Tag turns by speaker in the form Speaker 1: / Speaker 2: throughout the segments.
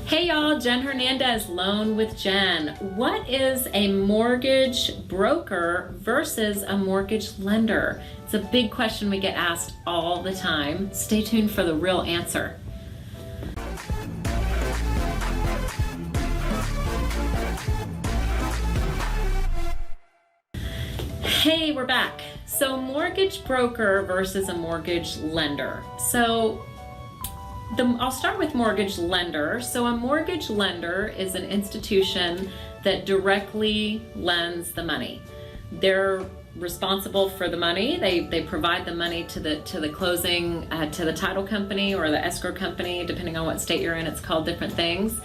Speaker 1: Hey y'all, Jen Hernandez, Loan with Jen. What is a mortgage broker versus a mortgage lender? It's a big question we get asked all the time. Stay tuned for the real answer. Hey, we're back. So mortgage broker versus a mortgage lender. I'll start with mortgage lender. So a mortgage lender is an institution that directly lends the money. They're responsible for the money. They provide the money to the closing, to the title company or the escrow company, depending on what state you're in. It's called different things.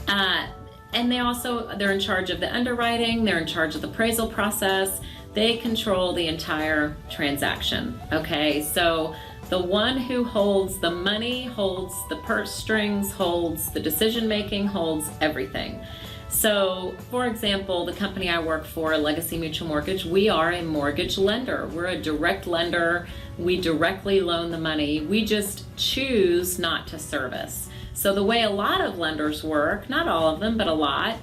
Speaker 1: And they're in charge of the underwriting. They're in charge of the appraisal process. They control the entire transaction. Okay, so the one who holds the money, holds the purse strings, holds the decision making, holds everything. So, for example, the company I work for, Legacy Mutual Mortgage, we are a mortgage lender. We're a direct lender. We directly loan the money. We just choose not to service. So the way a lot of lenders work, not all of them, but a lot,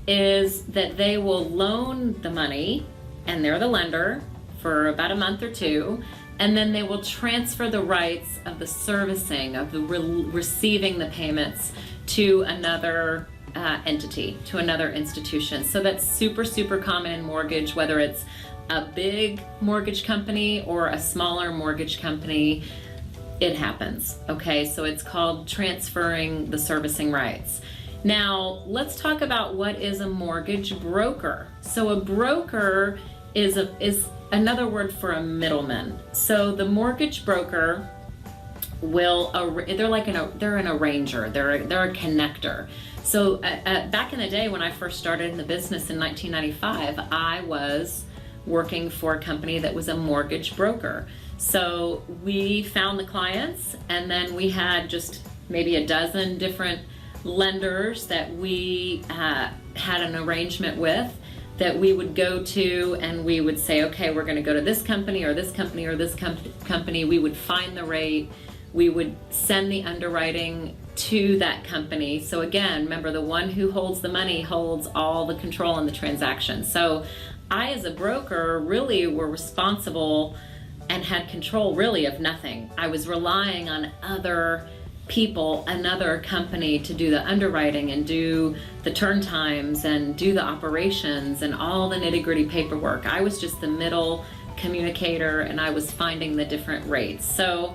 Speaker 1: is that they will loan the money, and they're the lender for about a month or two, and then they will transfer the rights of the servicing, of the receiving the payments to another entity, to another institution. So that's super, super common in mortgage, whether it's a big mortgage company or a smaller mortgage company, it happens. Okay, so it's called transferring the servicing rights. Now, let's talk about what is a mortgage broker. So a broker is another word for a middleman. So the mortgage broker they're an arranger, they're a connector. So back in the day when I first started in the business in 1995, I was working for a company that was a mortgage broker. So we found the clients, and then we had just maybe a dozen different lenders that we had an arrangement with, that we would go to, and we would say, okay, we're going to go to this company or this company or this company. We would find the rate. We would send the underwriting to that company. So again, remember, the one who holds the money holds all the control in the transaction. So I, as a broker, really were responsible and had control really of nothing. I was relying on other people, another company, to do the underwriting and do the turn times and do the operations and all the nitty-gritty paperwork. I was just the middle communicator, and I was finding the different rates. So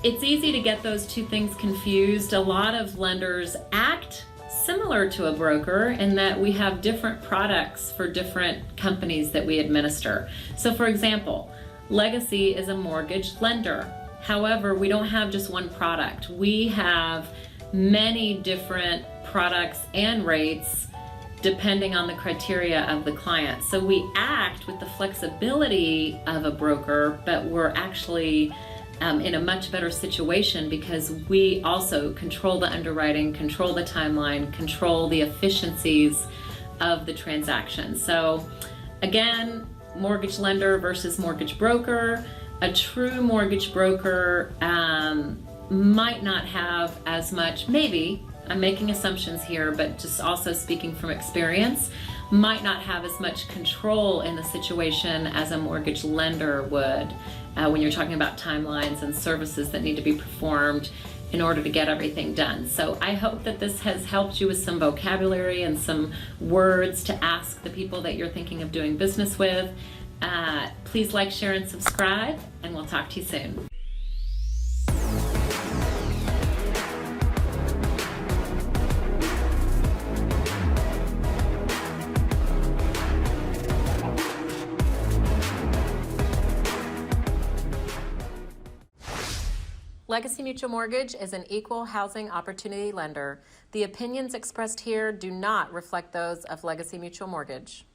Speaker 1: it's easy to get those two things confused. A lot of lenders act similar to a broker in that we have different products for different companies that we administer. So for example, Legacy is a mortgage lender. However, we don't have just one product. We have many different products and rates depending on the criteria of the client. So we act with the flexibility of a broker, but we're actually in a much better situation because we also control the underwriting, control the timeline, control the efficiencies of the transaction. So again, mortgage lender versus mortgage broker. A true mortgage broker might not have as much, maybe, I'm making assumptions here, but just also speaking from experience, might not have as much control in the situation as a mortgage lender would when you're talking about timelines and services that need to be performed in order to get everything done. So I hope that this has helped you with some vocabulary and some words to ask the people that you're thinking of doing business with. Please like, share, and subscribe, and we'll talk to you soon. Legacy Mutual Mortgage is an equal housing opportunity lender. The opinions expressed here do not reflect those of Legacy Mutual Mortgage.